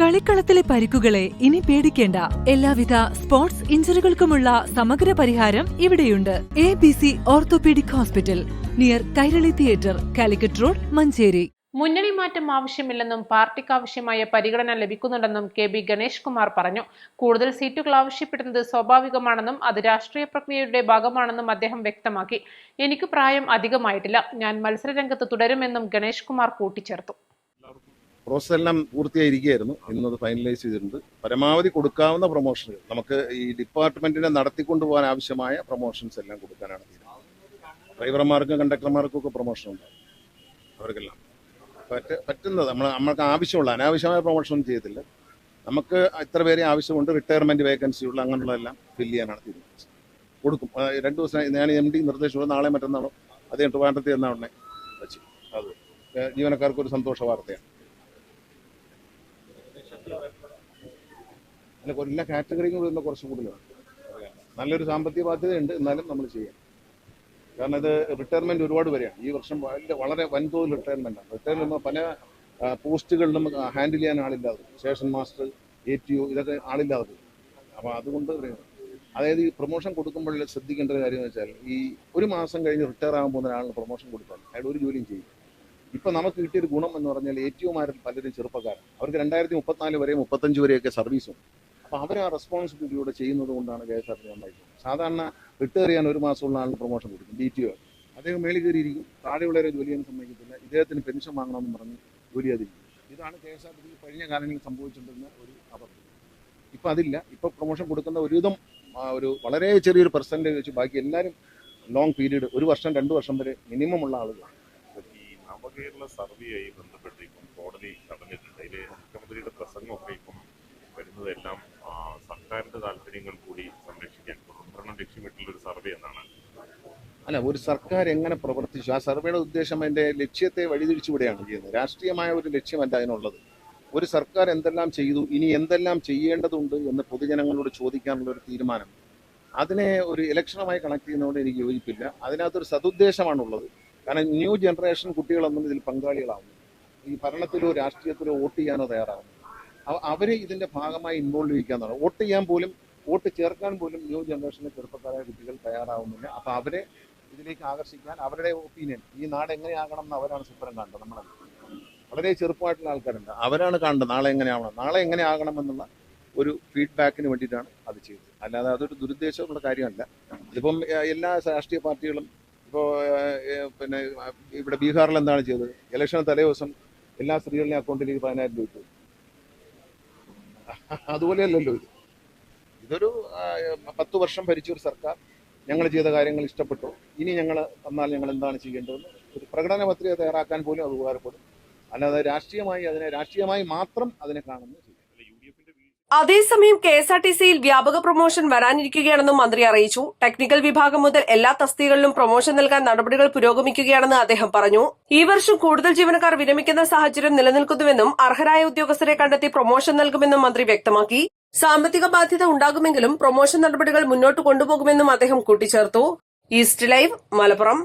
കളിക്കളത്തിലെ പരിക്കുകളെ ഇനി പേടിക്കേണ്ട. എല്ലാവിധ സ്പോർട്സ് ഇഞ്ചുറികൾക്കുമുള്ള സമഗ്ര പരിഹാരം ഇവിടെയുണ്ട്. ABC orthopaedic hospital, near Kairali theatre, Calicut road, Manjeri. മുന്നണി മാറ്റം ആവശ്യമില്ലെന്നും പാർട്ടിക്ക് ആവശ്യമായ പരിഗണന ലഭിക്കുന്നുണ്ടെന്നും കെ ബി ഗണേഷ് കുമാർ പറഞ്ഞു. കൂടുതൽ സീറ്റുകൾ ആവശ്യപ്പെടുന്നത് സ്വാഭാവികമാണെന്നും അത് രാഷ്ട്രീയ പ്രക്രിയയുടെ ഭാഗമാണെന്നും അദ്ദേഹം വ്യക്തമാക്കി. എനിക്ക് പ്രായം അധികമായിട്ടില്ല, ഞാൻ മത്സരരംഗത്ത് തുടരുമെന്നും ഗണേഷ് കുമാർ കൂട്ടിച്ചേർത്തു. പ്രോസസ് എല്ലാം പൂർത്തിയായിരിക്കുകയായിരുന്നു. ഇന്നത് ഫൈനലൈസ് ചെയ്തിട്ടുണ്ട്. പരമാവധി കൊടുക്കാവുന്ന പ്രൊമോഷനുകൾ നമുക്ക് ഈ ഡിപ്പാർട്ട്മെന്റിനെ നടത്തിക്കൊണ്ടുപോകാൻ ആവശ്യമായ പ്രൊമോഷൻസ് എല്ലാം കൊടുക്കാനാണ് തീരുമാനം. ഡ്രൈവർമാർക്കും കണ്ടക്ടർമാർക്കും ഒക്കെ പ്രൊമോഷൻ ഉണ്ടാകും. അവർക്കെല്ലാം പറ്റുന്നത് നമ്മൾക്ക് ആവശ്യമുള്ള അനാവശ്യമായ പ്രൊമോഷൻ ഒന്നും ചെയ്തില്ല. നമുക്ക് ഇത്ര പേരെ ആവശ്യമുണ്ട്, റിട്ടയർമെന്റ് വേക്കൻസിയുള്ള അങ്ങനെയുള്ളതെല്ലാം ഫില്ല് ചെയ്യാനാണ് തീരുമാനിച്ചത്. കൊടുക്കും. 2 ദിവസം ഞാൻ MD നിർദ്ദേശിച്ചത് നാളെ മറ്റന്നാളോ അദ്ദേഹം ട്രിവാൻഡ്രത്തിൽ എന്നാ ഉടനെ വെച്ച് അത് ജീവനക്കാർക്ക് ഒരു സന്തോഷ വാർത്തയാണ്. അല്ല, എല്ലാ കാറ്റഗറിയും വരുന്ന കുറച്ച് കൂടുതലാണ്. നല്ലൊരു സാമ്പത്തിക ബാധ്യതയുണ്ട്, എന്നാലും നമ്മൾ ചെയ്യാം. കാരണം ഇത് റിട്ടയർമെന്റ് ഒരുപാട് വരെയാണ് ഈ വർഷം. വളരെ വൻതോതിൽ റിട്ടയർമെന്റാണ്. റിട്ടയർമെന്റ് പല പോസ്റ്റുകളിലും ഹാൻഡിൽ ചെയ്യാൻ ആളില്ലാതെ, സ്റ്റേഷൻ മാസ്റ്റർ, ATO ഇതൊക്കെ ആളില്ലാതെ. അപ്പോൾ അതുകൊണ്ട് അതായത് ഈ പ്രൊമോഷൻ കൊടുക്കുമ്പോൾ ശ്രദ്ധിക്കേണ്ട ഒരു കാര്യം എന്ന് വെച്ചാൽ, ഈ 1 മാസം കഴിഞ്ഞ് റിട്ടയർ ആകാൻ പോകുന്ന ഒരാളിന് പ്രൊമോഷൻ കൊടുത്താൽ അയാൾ ഒരു ജോലിയും ചെയ്യും. ഇപ്പം നമുക്ക് കിട്ടിയൊരു ഗുണം എന്ന് പറഞ്ഞാൽ ATOമാരിൽ പലരും ചെറുപ്പക്കാരാണ്. അവർക്ക് 2034 വരെ 35 വരെയൊക്കെ സർവീസും. അപ്പോൾ അവർ ആ റെസ്പോൺസിബിലിറ്റിയോടെ ചെയ്യുന്നത് കൊണ്ടാണ് KSRTC നന്നായിരിക്കും. സാധാരണ റിട്ടയർ ചെയ്യാൻ 1 മാസമുള്ള ആളിന് പ്രൊമോഷൻ കൊടുക്കും. DTO അദ്ദേഹം മേളിൽ കയറിയിരിക്കും, താഴെയുള്ളവരെ ജോലി ചെയ്യാൻ സമ്മതിക്കത്തില്ല. ഇദ്ദേഹത്തിന് പെൻഷൻ വാങ്ങണമെന്ന് പറഞ്ഞ് ജോലി ചെയ്യാതിരിക്കും. ഇതാണ് KSRTC കഴിഞ്ഞ കാലങ്ങളിൽ സംഭവിച്ചിട്ടുണ്ടെന്ന ഒരു അബദ്ധം. ഇപ്പം അതില്ല. ഇപ്പം പ്രൊമോഷൻ കൊടുക്കുന്ന ഒരുവിധം ഒരു വളരെ ചെറിയൊരു പെർസെൻറ്റേജ് വെച്ച് ബാക്കി എല്ലാവരും ലോങ് പീരീഡ് 1 വർഷം 2 വർഷം വരെ മിനിമം ഉള്ള ആളുകളാണ്. നവകേരള സർവേയായി ബന്ധപ്പെട്ട് ഇപ്പം കോടതി തടഞ്ഞിട്ടുണ്ട്. അതിൽ മുഖ്യമന്ത്രിയുടെ പ്രസംഗമൊക്കെ ഇപ്പം വരുന്നതെല്ലാം സർക്കാരിന്റെ താല്പര്യങ്ങൾ കൂടി സംരക്ഷിക്കാൻ ലക്ഷ്യമിട്ടുള്ള ഒരു സർവേ എന്നാണ്. അല്ല, ഒരു സർക്കാർ എങ്ങനെ പ്രവർത്തിച്ചു, ആ സർവേയുടെ ഉദ്ദേശം അതിന്റെ ലക്ഷ്യത്തെ വഴിതിരിച്ചുവിടുകയാണ് ചെയ്യുന്നത്. രാഷ്ട്രീയമായ ഒരു ലക്ഷ്യമല്ല അതിനുള്ളത്. ഒരു സർക്കാർ എന്തെല്ലാം ചെയ്തു, ഇനി എന്തെല്ലാം ചെയ്യേണ്ടതുണ്ട് എന്ന് പൊതുജനങ്ങളോട് ചോദിക്കാനുള്ള ഒരു തീരുമാനം, അതിനെ ഒരു ഇലക്ഷനുമായി കണക്ട് ചെയ്യുന്നതുകൊണ്ട് എനിക്ക് യോജിപ്പില്ല. അതിനകത്തൊരു സതുദ്ദേശമാണുള്ളത്. കാരണം ന്യൂ ജനറേഷൻ കുട്ടികളൊന്നും ഇതിൽ പങ്കാളികളാവുന്നു. ഈ ഭരണത്തിലോ രാഷ്ട്രീയത്തിലോ വോട്ട് ചെയ്യാനോ തയ്യാറാവുന്നു. അവർ ഇതിന്റെ ഭാഗമായി ഇൻവോൾവ് ചെയ്യിക്കാന്നാണ്. വോട്ട് ചെയ്യാൻ പോലും, വോട്ട് ചേർക്കാൻ പോലും ന്യൂ ജനറേഷനിലെ ചെറുപ്പക്കാരായ കുട്ടികൾ തയ്യാറാവുന്നില്ല. അപ്പോൾ അവരെ ഇതിലേക്ക് ആകർഷിക്കാൻ അവരുടെ ഒപ്പീനിയൻ, ഈ നാട് എങ്ങനെയാകണം എന്ന് അവരാണ് സ്വപ്നം കാണേണ്ടത്. നമ്മളല്ല, വളരെ ചെറുപ്പമായിട്ടുള്ള ആൾക്കാരുണ്ട്, അവരാണ് കാണേണ്ടത് നാളെ എങ്ങനെയാവണം, നാളെ എങ്ങനെ ആകണം എന്നുള്ള ഒരു ഫീഡ്ബാക്കിന് വേണ്ടിയിട്ടാണ് അത് ചെയ്തത്. അല്ലാതെ അതൊരു ദുരുദ്ദേശമുള്ള കാര്യമല്ല. ഇതിപ്പം എല്ലാ രാഷ്ട്രീയ പാർട്ടികളും ഇപ്പോൾ പിന്നെ ഇവിടെ ബീഹാറിൽ എന്താണ് ചെയ്തത്? ഇലക്ഷൻ തലേ ദിവസം എല്ലാ സ്ത്രീകളുടെയും അക്കൗണ്ടിലേക്ക് 10,000 രൂപ. അതുപോലെയല്ലല്ലോ ഇത്. ഇതൊരു 10 വർഷം ഭരിച്ച ഒരു സർക്കാർ, ഞങ്ങൾ ചെയ്ത കാര്യങ്ങൾ ഇഷ്ടപ്പെട്ടു, ഇനി ഞങ്ങൾ വന്നാൽ ഞങ്ങൾ എന്താണ് ചെയ്യേണ്ടതെന്ന് ഒരു പ്രകടന പത്രിക തയ്യാറാക്കാൻ പോലും അത് ഉപകാരപ്പെടും. അല്ലാതെ രാഷ്ട്രീയമായി മാത്രം അതിനെ കാണുന്നു. അതേസമയം KSRTCയിൽ വ്യാപക പ്രൊമോഷൻ വരാനിരിക്കുകയാണെന്നും മന്ത്രി അറിയിച്ചു. ടെക്നിക്കൽ വിഭാഗം മുതൽ എല്ലാ തസ്തികകളിലും പ്രൊമോഷൻ നൽകാൻ നടപടികൾ പുരോഗമിക്കുകയാണെന്ന് അദ്ദേഹം പറഞ്ഞു. ഈ വർഷം കൂടുതൽ ജീവനക്കാർ വിരമിക്കുന്ന സാഹചര്യം നിലനിൽക്കുന്നുവെന്നും അർഹരായ ഉദ്യോഗസ്ഥരെ കണ്ടെത്തി പ്രൊമോഷൻ നൽകുമെന്നും മന്ത്രി വ്യക്തമാക്കി. സാമ്പത്തിക ബാധ്യത ഉണ്ടാകുമെങ്കിലും പ്രൊമോഷൻ നടപടികൾ മുന്നോട്ട് കൊണ്ടുപോകുമെന്നും അദ്ദേഹം കൂട്ടിച്ചേർത്തു. East live, Malappuram.